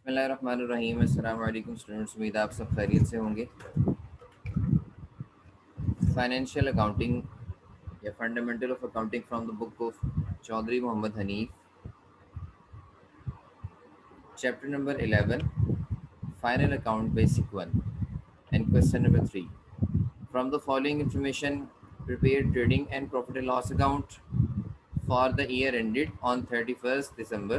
बिस्मिल्लाहिर्रहमानिर्रहीम। अस्सलाम वालेकुम स्टूडेंट्स, उम्मीद आप सब खैरियत से होंगे। फाइनेंशियल अकाउंटिंग या fundamental of accounting from the book of Chaudhry Mohammad Hanif, chapter number 11, final account basic 1 and question number 3। From the following information prepare trading and profit and loss account for the year ended on 31st December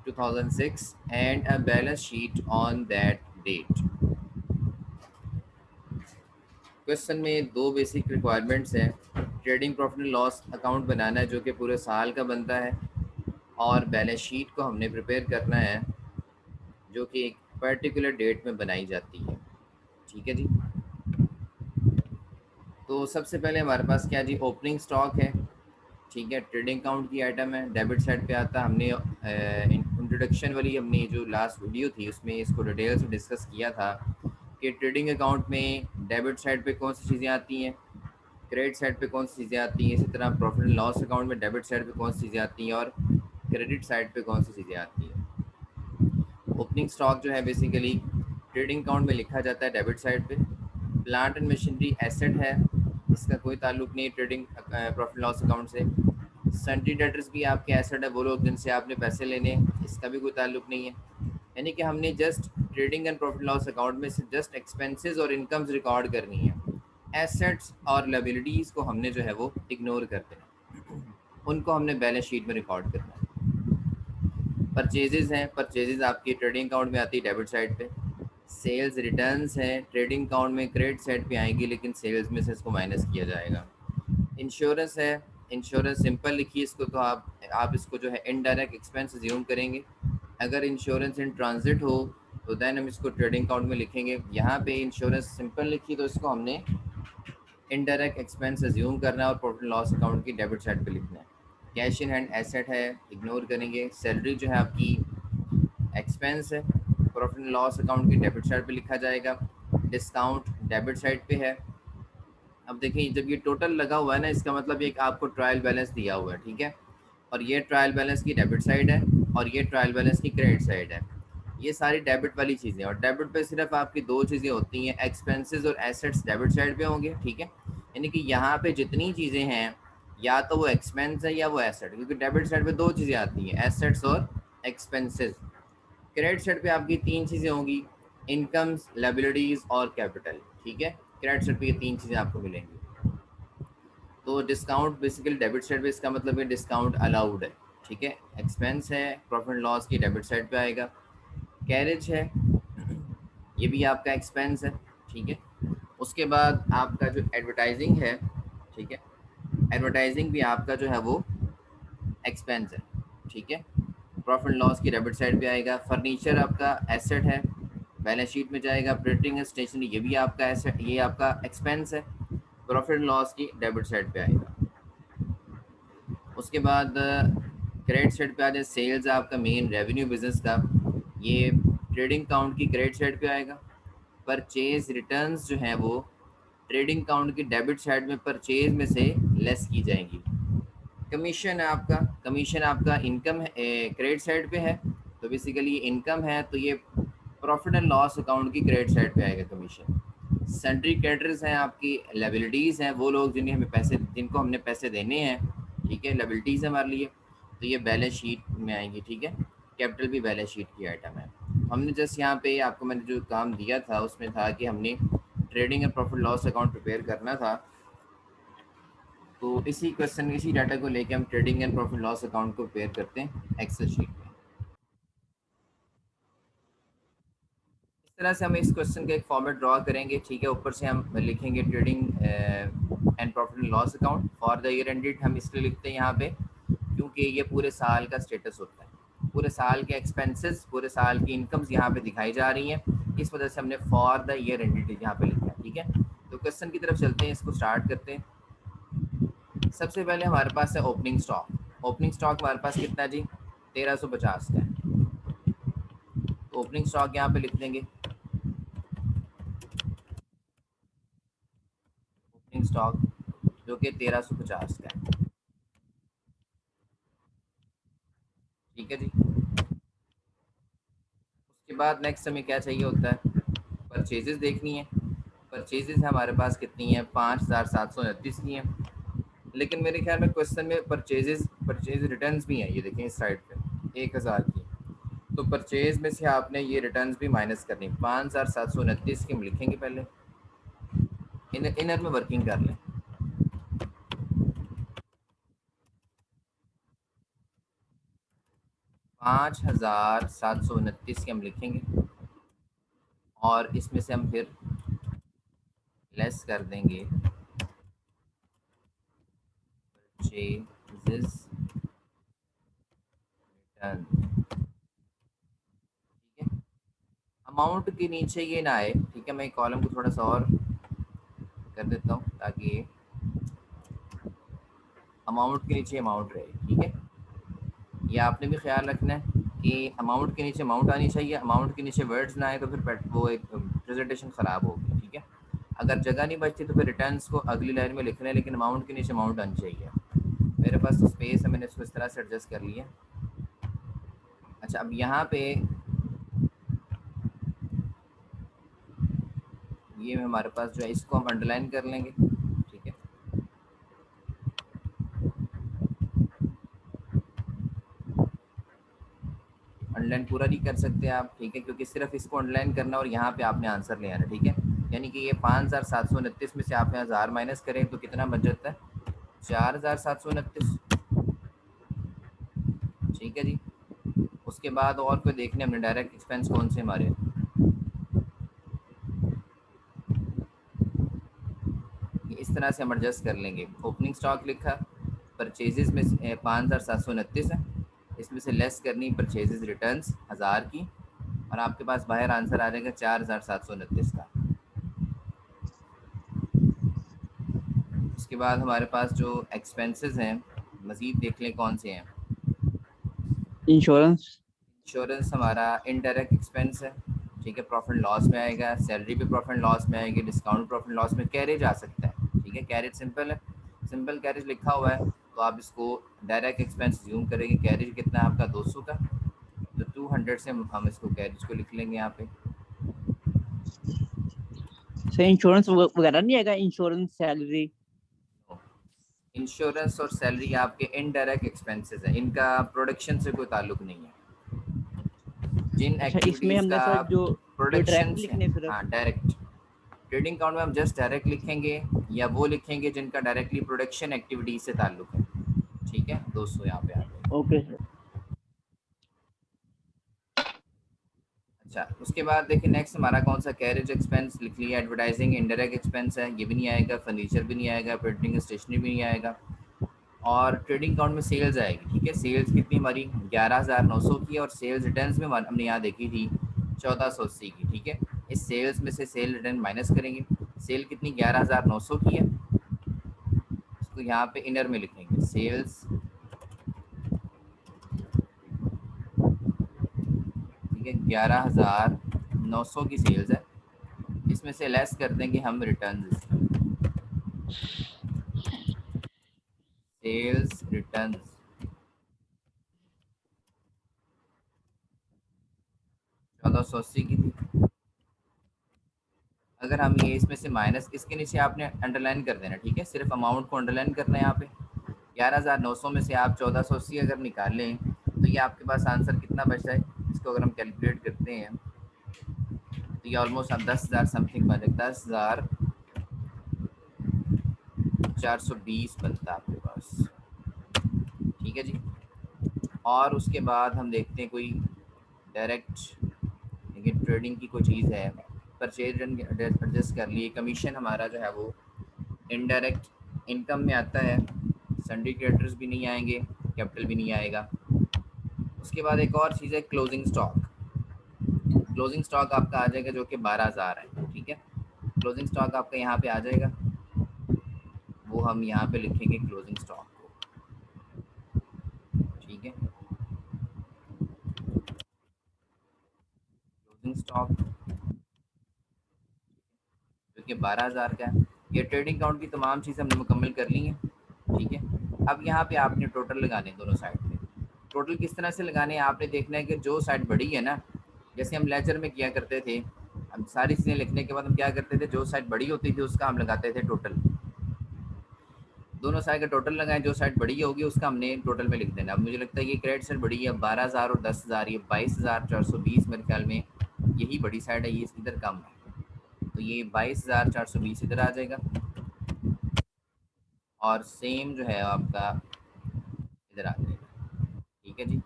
2006 and a balance sheet on that date। Question में दो basic requirements हैं। Trading profit and loss account बनाना है जो कि पूरे साल का बनता है, और बैलेंस शीट को हमने प्रिपेयर करना है जो कि एक पर्टिकुलर डेट में बनाई जाती है। ठीक है जी। तो सबसे पहले हमारे पास क्या जी, ओपनिंग स्टॉक है। ठीक है, ट्रेडिंग अकाउंट की आइटम है, डेबिट साइड पे आता है। हमने इंट्रोडक्शन वाली अपनी जो लास्ट वीडियो थी उसमें इसको डिटेल से डिस्कस किया था कि ट्रेडिंग अकाउंट में डेबिट साइड पे कौन सी चीज़ें आती हैं, क्रेडिट साइड पे कौन सी चीज़ें आती हैं, इसी तरह प्रॉफिट एंड लॉस अकाउंट में डेबिट साइड पे कौन सी चीज़ें आती हैं और क्रेडिट साइड पे कौन सी चीज़ें आती हैं। ओपनिंग स्टॉक जो है बेसिकली ट्रेडिंग अकाउंट में लिखा जाता है डेबिट साइड पे। प्लांट एंड मशीनरी एसेट है, इसका कोई ताल्लुक नहीं ट्रेडिंग प्रॉफिट लॉस अकाउंट से। सन्ड्री डेटर्स भी आपके एसेट है, वो लोग जिनसे आपने पैसे लेने हैं, इसका भी कोई ताल्लुक नहीं है। यानी कि हमने just trading and profit loss account में से जस्ट एक्सपेंसेस और इनकम्स रिकॉर्ड करनी है। एसेट्स और लायबिलिटीज़ को हमने जो है वो इग्नोर कर देना, उनको हमने बैलेंस शीट में रिकॉर्ड करना है। परचेजेस हैं, परचेजेस आपकी ट्रेडिंग अकाउंट में आती है डेबिट साइड पे। सेल्स रिटर्न्स हैं, ट्रेडिंग अकाउंट में क्रेडिट साइड पे आएंगी लेकिन सेल्स में से इसको माइनस किया जाएगा। इंश्योरेंस है, इंश्योरेंस सिंपल लिखिए इसको, तो आप इसको जो है इनडायरेक्ट एक्सपेंस अज्यूम करेंगे। अगर इंश्योरेंस इन ट्रांजिट हो तो देन हम इसको ट्रेडिंग अकाउंट में लिखेंगे। यहाँ पे इंश्योरेंस सिंपल लिखी तो इसको हमने इनडायरेक्ट एक्सपेंस अज्यूम करना है और प्रॉफिट लॉस अकाउंट की डेबिट साइड पे लिखना है। कैश इन हैंड एसेट है, इग्नोर करेंगे। सैलरी जो है आपकी एक्सपेंस है, प्रॉफिट लॉस अकाउंट की डेबिट साइड पे लिखा जाएगा। डिस्काउंट डेबिट साइड पे है। अब देखिए जब ये टोटल लगा हुआ है ना, इसका मतलब ये आपको ट्रायल बैलेंस दिया हुआ है। ठीक है, और ये ट्रायल बैलेंस की डेबिट साइड है और ये ट्रायल बैलेंस की क्रेडिट साइड है। ये सारी डेबिट वाली चीज़ें, और डेबिट पे सिर्फ आपकी दो चीज़ें होती हैं, एक्सपेंसेस और एसेट्स डेबिट साइड पे होंगे। ठीक है, यानी कि यहाँ पे जितनी चीज़ें हैं या तो वो एक्सपेंस है या वो एसेट, क्योंकि डेबिट साइड पे दो चीज़ें आती हैं, एसेट्स और एक्सपेंसेस। क्रेडिट साइड पे आपकी तीन चीज़ें होंगी, इनकम्स, लायबिलिटीज़ और कैपिटल। ठीक है, क्रेडिट साइड पे ये तीन चीज़ें आपको मिलेंगी। तो डिस्काउंट बेसिकली डेबिट साइड पे, इसका मतलब है डिस्काउंट अलाउड है। ठीक है, एक्सपेंस है, प्रॉफिट लॉस की डेबिट साइड पे आएगा। कैरेज है, ये भी आपका एक्सपेंस है। ठीक है, उसके बाद आपका जो एडवर्टाइजिंग है, ठीक है, एडवर्टाइजिंग भी आपका जो है वो एक्सपेंस है। ठीक है, प्रॉफिट लॉस की डेबिट साइड पे आएगा। फर्नीचर आपका एसेट है, बैलेंस शीट में जाएगा। प्रिंटिंग स्टेशनरी, ये भी आपका एसेट, ये आपका एक्सपेंस है, प्रॉफिट लॉस की डेबिट साइड पे आएगा। उसके बाद क्रेडिट साइड पे आ जाए, सेल्स आपका मेन रेवेन्यू बिजनेस का, ये ट्रेडिंग अकाउंट की क्रेडिट साइड पे आएगा। परचेज रिटर्न्स जो हैं वो ट्रेडिंग अकाउंट की डेबिट साइड में परचेज में से लेस की जाएंगी। कमीशन है आपका, कमीशन आपका इनकम है, क्रेडिट साइड पे है, तो बेसिकली ये इनकम है, तो ये प्रॉफिट एंड लॉस अकाउंट की क्रेडिट साइड पे आएगा कमीशन। सन्ड्री क्रेडिटर्स हैं आपकी, लायबिलिटीज़ हैं, वो लोग जिन्हें हमें पैसे, जिनको हमने पैसे देने हैं। ठीक है, लायबिलिटीज़ है हमारे लिए, तो ये बैलेंस शीट में आएंगी। ठीक है, कैपिटल भी बैलेंस शीट की आइटम है। हमने जस्ट यहाँ पे आपको मैंने जो काम दिया था उसमें था कि हमने trading and profit loss account prepare करना था। तो इसी क्वेश्चन, इसी डाटा को लेके हम trading and profit loss account को प्रिपेयर करते हैं एक्सेल शीट में। इस तरह से हम इस क्वेश्चन का एक फॉर्मेट ड्रॉ करेंगे। ठीक है, ऊपर से हम लिखेंगे trading and profit and loss account for the year ended. हम इसलिए लिखते हैं यहाँ पे क्योंकि ये पूरे साल का स्टेटस होता है, पूरे साल के एक्सपेंसेस, पूरे साल की इनकम्स यहाँ पे दिखाई जा रही हैं, इस वजह से हमने फॉर द ईयर एंडेड यहाँ पे लिखा है। ठीक है, तो क्वेश्चन की तरफ चलते हैं, इसको स्टार्ट करते हैं। सबसे पहले हमारे पास है ओपनिंग स्टॉक। ओपनिंग स्टॉक हमारे पास कितना जी, 1350 का है। तो ओपनिंग स्टॉक यहाँ पे लिख देंगे, ओपनिंग स्टॉक जो कि 1350 का है। ठीक है जी, उसके बाद नेक्स्ट हमें क्या चाहिए होता है, परचेजेस देखनी है। परचेजेस हमारे पास कितनी है, 5,729 की हैं। लेकिन मेरे ख्याल में क्वेश्चन में परचेज रिटर्न्स भी हैं, ये देखें इस साइड पे 1,000 की। तो परचेज में से आपने ये रिटर्न्स भी माइनस करनी। 5,729 की हम लिखेंगे पहले, इनर में वर्किंग कर लें। 5,729 की हम लिखेंगे और इसमें से हम फिर लेस कर देंगे परचेजेस रिटर्न। ठीक है, अमाउंट के नीचे ये ना आए। ठीक है, मैं कॉलम को थोड़ा सा और कर देता हूँ ताकि अमाउंट के नीचे अमाउंट रहे। ठीक है, ये आपने भी ख्याल रखना है कि अमाउंट के नीचे अमाउंट आनी चाहिए। अमाउंट के नीचे वर्ड्स ना आए तो फिर वो एक प्रेजेंटेशन ख़राब होगी। ठीक है, अगर जगह नहीं बचती तो फिर रिटर्न्स को अगली लाइन में लिखना है, लेकिन अमाउंट के नीचे अमाउंट आनी चाहिए। मेरे पास तो स्पेस है, मैंने इसको इस तरह से एडजस्ट कर लिया। अच्छा, अब यहाँ पे ये हमारे पास जो है इसको हम अंडरलाइन कर लेंगे। ठीक है, अंडरलाइन पूरा नहीं कर सकते आप। ठीक है, क्योंकि सिर्फ इसको अंडरलाइन करना और यहाँ पे आपने आंसर ले आना। ठीक है, यानी कि ये 5,729 में से आप यहाँ 1000 माइनस करें तो कितना बच जाता है, 4,729। ठीक है जी, उसके बाद और कोई देखने हमने डायरेक्ट एक्सपेंस कौन से हमारे, इस तरह से हम एडजस्ट कर लेंगे। ओपनिंग स्टॉक लिखा, परचेजेस में 5,729 है, इसमें से लेस करनी परचेजेस रिटर्न्स 1000 की, और आपके पास बाहर आंसर आ जाएगा 4,729 का। उसके बाद हमारे पास जो एक्सपेंसेस हैं मज़ीद देख लें कौन से हैं। इंश्योरेंस। इंश्योरेंस हमारा इनडायरेक्ट एक्सपेंस है। ठीक है, प्रॉफिट लॉस में आएगा, सैलरी भी प्रॉफिट लॉस में आएगी, डिस्काउंट प्रॉफिट लॉस में, कैरेज आ सकता है। ठीक है, कैरेज सिंपल है, सिंपल कैरेज लिखा हुआ है तो आप इसको डायरेक्ट एक्सपेंस ज्यूम करेंगे। कैरेज कितना है आपका, 200 का, तो 200 से हम इसको कैरेज को लिख लेंगे यहाँ पे। सर इंश्योरेंस वगैरह नहीं आएगा, इंश्योरेंस सैलरी। इंश्योरेंस और सैलरी आपके इनडायरेक्ट एक्सपेंसेस हैं, इनका प्रोडक्शन से कोई ताल्लुक नहीं है। जिन अच्छा, इसमें एक्टिविटीज़ हमने का सर जो प्रोडक्शन डायरेक्ट से, लिखने फिर। हाँ डायरेक्ट, ट्रेडिंग अकाउंट में हम जस्ट डायरेक्ट लिखेंगे या वो लिखेंगे जिनका डायरेक्टली प्रोडक्शन एक्टिविटी से ताल्लुक है। ठीक है दोस्तों, यहाँ पे आ गए। Okay sir. अच्छा, उसके बाद देखिए नेक्स्ट हमारा कौन सा, कैरेज एक्सपेंस लिख लिया। एडवर्टाइजिंग इनडायरेक्ट एक्सपेंस है, ये भी नहीं आएगा। फर्नीचर भी नहीं आएगा, प्रिंटिंग स्टेशनरी भी नहीं आएगा। और ट्रेडिंग अकाउंट में सेल्स आएगी। ठीक है, सेल्स कितनी हमारी 11,900 की है, और सेल्स रिटर्न्स में हमने यहाँ देखी थी 1,480 की। ठीक है, इस सेल्स में से सेल रिटर्न माइनस करेंगे। सेल कितनी 11,900 की है, इसको यहाँ पे इनर में लिखेंगे। सेल्स, ठीक है, 11,900 की सेल्स है, इसमें से लेस कर देंगे हम रिटर्न। सेल्स रिटर्न 1,480 की थी। अगर हम ये इसमें से माइनस, इसके नीचे आपने अंडरलाइन कर देना। ठीक है, सिर्फ अमाउंट को अंडरलाइन करना है यहाँ पे। 11,900 में से आप 1,480 अगर निकालें तो ये आपके पास आंसर कितना बचता है, इसको अगर हम कैलकुलेट करते हैं तो ये ऑलमोस्ट आप 10,000 समथिंग बन जाए, 10,420 बनता है आपके पास। ठीक है जी, और उसके बाद हम देखते हैं कोई डायरेक्ट, लेकिन ट्रेडिंग की कोई चीज़ है, परचेज एडजस्ट कर लिए। कमीशन हमारा जो है वो इनडायरेक्ट इनकम में आता है, सिंडिकेटर्स भी नहीं आएंगे, कैपिटल भी नहीं आएगा। उसके बाद एक और चीज़ है क्लोजिंग स्टॉक। क्लोजिंग स्टॉक आपका आ जाएगा जो कि 12,000 है। ठीक है, क्लोजिंग स्टॉक आपका यहाँ पे आ जाएगा, वो हम यहाँ पे लिखेंगे क्लोजिंग स्टॉक को। ठीक है, क्लोजिंग स्टॉक जो कि 12,000 का है। ये ट्रेडिंग अकाउंट की तमाम चीज़ें हमने मुकम्मल कर ली हैं। ठीक है, अब यहाँ पे आपने टोटल लगाने दोनों साइड पे। टोटल किस तरह से लगाने हैं, आपने देखना है कि जो साइड बड़ी है ना जैसे हम लेजर में किया करते थे, हम सारी चीज़ें लिखने के बाद हम क्या करते थे, जो साइड बड़ी होती थी उसका हम लगाते थे टोटल, दोनों साइड का टोटल लगाएं, जो साइड बड़ी होगी उसका हमने टोटल में लिख देना। अब मुझे लगता है ये क्रेडिट साइड बड़ी है 12,000 और 10,000, ये 22,420 मेरे ख्याल में यही बड़ी साइड है, ये इधर कम है, तो ये 22,420 इधर आ जाएगा। और सेम जो है आपका इधर आ जाएगा, ठीक है जी।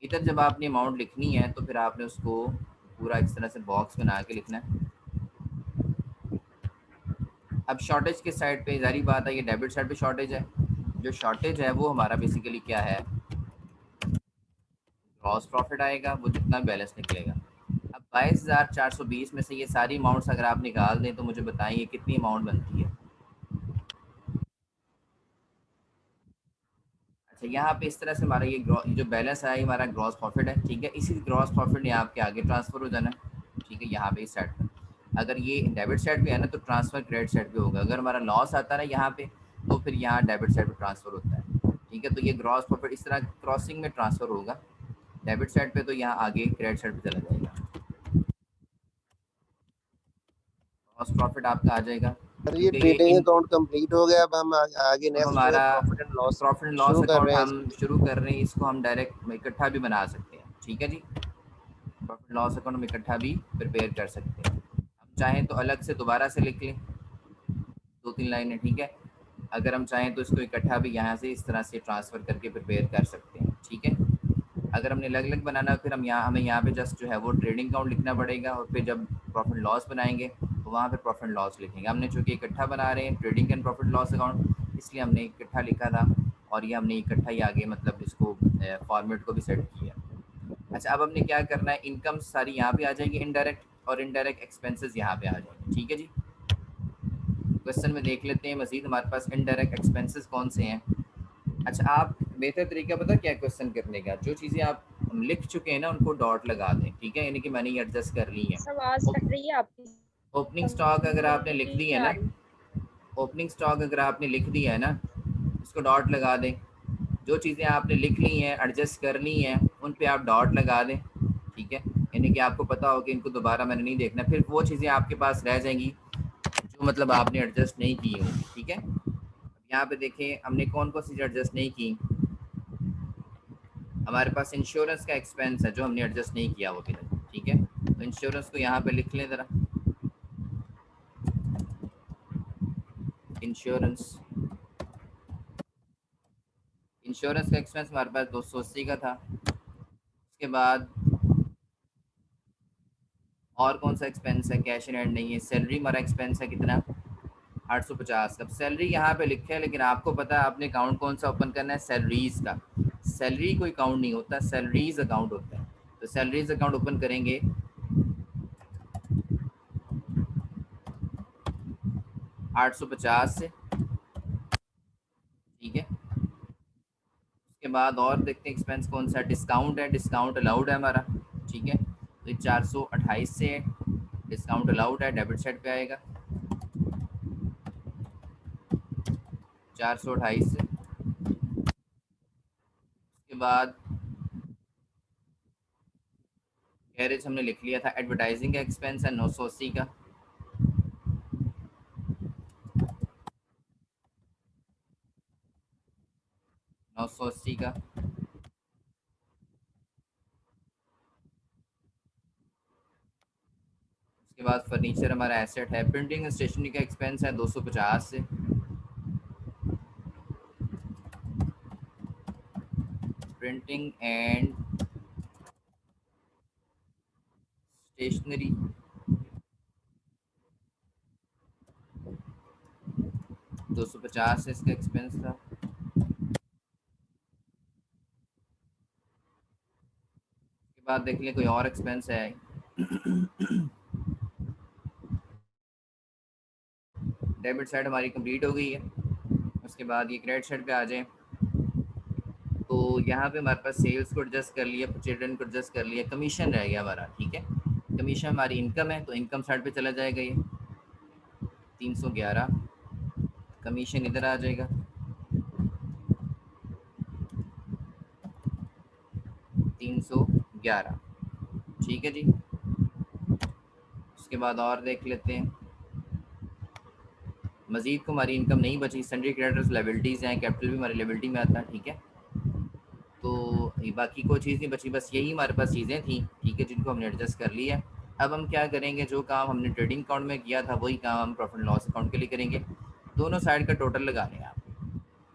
इधर जब आपने अमाउंट लिखनी है तो फिर आपने उसको पूरा इस तरह से बॉक्स बना के लिखना है। अब शॉर्टेज के साइड पे जारी बात है, ये डेबिट साइड पे शॉर्टेज है, जो शॉर्टेज है वो हमारा बेसिकली क्या है, ग्रॉस प्रॉफिट आएगा, वो जितना बैलेंस निकलेगा। अब 22,420 में से ये सारी अमाउंट्स अगर आप निकाल दें तो मुझे बताएं ये कितनी अमाउंट बनती है। अच्छा, यहाँ पे इस तरह से हमारा ये जो बैलेंस है ये हमारा ग्रॉस प्रॉफिट है, ठीक है। इसी ग्रॉस प्रॉफिट ने आपके आगे ट्रांसफर हो जाना है, ठीक है, यहाँ पे इस साइड पर। अगर ये डेबिट साइड पे है ना तो ट्रांसफर क्रेडिट साइड पे होगा, अगर हमारा लॉस आता है ना यहाँ पे तो फिर यहाँ डेबिट साइड पे ट्रांसफर होता है, ठीक है। तो ये ग्रॉस प्रॉफिट इस तरह क्रॉसिंग में ट्रांसफर होगा डेबिट साइड पे, तो यहाँ आगे क्रेडिट साइड पे चला जाएगा, ग्रॉस प्रॉफिट आपका आ जाएगा, सर ये क्योंकि ये ट्रेडिंग इन अकाउंट कंप्लीट हो गया, अब हम आगे अब नेक्स्ट जो है हमारा profit and loss profit and loss शुरू कर अकाउंट रहे हैं हम इसकी। शुरू कर रहे हैं, इसको हम डायरेक्ट इकट्ठा भी बना सकते हैं, ठीक है जी। प्रॉफिट लॉस अकाउंट हम इकट्ठा भी प्रिपेयर कर सकते हैं, हम चाहें तो अलग से दोबारा से लिख लें 2-3 लाइनें, ठीक है। अगर हम चाहें तो इसको इकट्ठा भी यहाँ से इस तरह से ट्रांसफ़र करके प्रिपेयर कर सकते हैं, ठीक है। अगर हमने अलग अलग बनाना फिर हमें यहाँ पे जस्ट जो है वो ट्रेडिंग अकाउंट लिखना पड़ेगा, और फिर जब प्रॉफिट लॉस बनाएंगे तो वहाँ पे प्रॉफिट लॉस लिखेंगे। हमने चूँकि इकट्ठा बना रहे हैं trading and profit loss account, इसलिए हमने इकट्ठा लिखा था, और ये हमने इकट्ठा ही आगे मतलब इसको फॉर्मेट को भी सेट किया। अच्छा, अब हमने क्या करना है, इनकम सारी यहाँ पे आ जाएगी इनडायरेक्ट, और इनडायरेक्ट एक्सपेंसेस यहाँ पे आ जाएंगे, ठीक है जी। क्वेश्चन में देख लेते हैं मजीद हमारे पास इनडायरेक्ट एक्सपेंसेस कौन से हैं। अच्छा, आप बेहतर तरीका पता क्या है क्वेश्चन करने का, जो चीज़ें आप लिख चुके हैं ना उनको डॉट लगा दें, ठीक है, यानी कि मैंने ये एडजस्ट कर ली है। आवाज कट रही है आपकी, ओपनिंग स्टॉक अगर आपने लिख समझ दी नहीं है आ ना, रही। ओपनिंग स्टॉक अगर आपने लिख दिया है ना, उसको डॉट लगा दें। जो चीज़ें आपने लिख ली हैं एडजस्ट कर ली हैं उन पे आप डॉट लगा दें, ठीक है, यानी कि आपको पता हो कि इनको दोबारा मैंने नहीं देखना, फिर वो चीज़ें आपके पास रह जाएंगी जो मतलब आपने एडजस्ट नहीं की होंगी, ठीक है। अब यहाँ पे देखें हमने कौन कौन सी एडजस्ट नहीं की, हमारे पास इंश्योरेंस का एक्सपेंस है जो हमने एडजस्ट नहीं किया वो अभी तक, ठीक है। तो इंश्योरेंस को यहाँ पे लिख लें ज़रा, इंश्योरेंस, इंश्योरेंस का एक्सपेंस हमारे पास 280 का था। उसके बाद और कौन सा एक्सपेंस है, कैश इन हैंड नहीं है, सैलरी हमारा एक्सपेंस है कितना, 850। अब सैलरी यहाँ पे लिखे है, लेकिन आपको पता है आपने अकाउंट कौन सा ओपन करना है, सैलरीज का। सैलरी कोई अकाउंट नहीं होता, सैलरीज अकाउंट होता है। तो सैलरीज अकाउंट ओपन करेंगे 850 से, ठीक है। उसके बाद और देखते हैं एक्सपेंस कौन सा, डिस्काउंट है, डिस्काउंट अलाउड है हमारा, ठीक है। तो 428 से है, डिस्काउंट अलाउड है, डेबिट साइड पे आएगा 428 से। उसके बाद गैरेज हमने लिख लिया था, एडवर्टाइजिंग का एक्सपेंस है 980 का, 980 का। उसके बाद फर्नीचर हमारा एसेट है, प्रिंटिंग एंड स्टेशनरी का एक्सपेंस है 250 से, प्रिंटिंग एंड स्टेशनरी 250 से इसका एक्सपेंस था। उसके बाद देख लें कोई और एक्सपेंस है, डेबिट साइड हमारी कंप्लीट हो गई है। उसके बाद ये क्रेडिट साइड पे आ जाए, तो यहाँ पे हमारे पास सेल्स को एडजस्ट कर लिया, चिल्ड्रन को एडजस्ट कर लिया, कमीशन रह गया हमारा, ठीक है। कमीशन हमारी इनकम है तो इनकम साइड पे चला जाएगा, ये 311, कमीशन इधर आ जाएगा 311। ठीक है जी। उसके बाद और देख लेते हैं, मजीद को हमारी इनकम नहीं बची, सन्ड्री क्रेडिटर्स लायबिलिटीज़ हैं, कैपिटल भी हमारी लायबिलिटी में आता है, ठीक है। तो बाकी कोई चीज़ नहीं बची, बस यही हमारे पास चीज़ें थी, ठीक है, जिनको हमने एडजस्ट कर लिया। अब हम क्या करेंगे, जो काम हमने ट्रेडिंग अकाउंट में किया था वही काम हम प्रॉफिट लॉस अकाउंट के लिए करेंगे। दोनों साइड का टोटल लगा लें आप,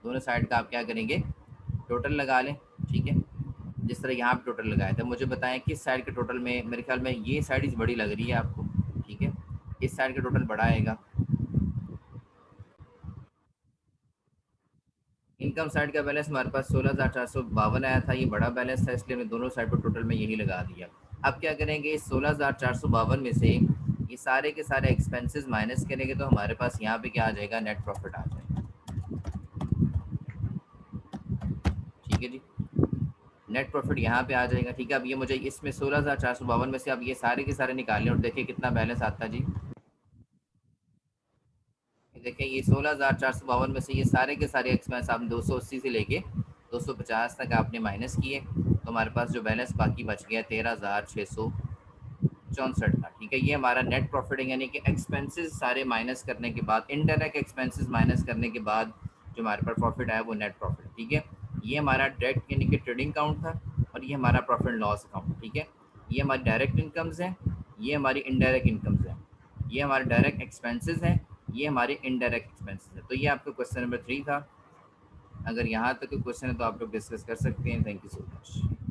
दोनों साइड का आप क्या करेंगे, टोटल लगा लें, ठीक है। जिस तरह यहाँ पे टोटल लगाया था, मुझे बताएं किस साइड के टोटल में, मेरे ख्याल में ये साइड इस बड़ी लग रही है आपको, ठीक है, इस साइड का टोटल बड़ा आएगा। इनकम साइड का बैलेंस हमारे पास 16,452 आया था, ये बड़ा बैलेंस था, इसलिए हमने दोनों साइड पर टोटल में यही लगा दिया। अब क्या करेंगे, इस 16,452 में से ये सारे के सारे एक्सपेंसेस माइनस करेंगे तो हमारे पास यहाँ पे क्या आ जाएगा, नेट प्रॉफिट आ जाएगा, ठीक है जी। नेट प्रॉफिट यहाँ पे आ जाएगा, ठीक है। अब ये मुझे इसमें 16,452 में से अब ये सारे के सारे निकालें और देखिए कितना बैलेंस आता जी। देखें ये 16,452 में से ये सारे के सारे एक्सपेंस आपने 280 से लेके 250 तक आपने माइनस किए, तो हमारे पास जो बैलेंस बाकी बच गया 13,664 का, ठीक है। ये हमारा नेट प्रॉफिट है, यानी कि एक्सपेंसेस सारे माइनस करने के बाद, इनडायरेक्ट एक्सपेंसेस माइनस करने के बाद जो हमारे पास प्रॉफिट आया वो नेट प्रॉफिट, ठीक है। ये हमारा डायरेक्ट यानी कि ट्रेडिंग अकाउंट था, और ये हमारा प्रॉफिट लॉस अकाउंट, ठीक है। ये हमारी डायरेक्ट इनकम्स हैं, ये हमारी इनडायरेक्ट इनकम्स हैं, ये हमारे डायरेक्ट एक्सपेंसेस हैं, ये हमारे इनडायरेक्ट एक्सपेंसेस है। तो ये आपका क्वेश्चन नंबर 3 था। अगर यहाँ तक क्वेश्चन है तो आप लोग डिस्कस कर सकते हैं। Thank you so much.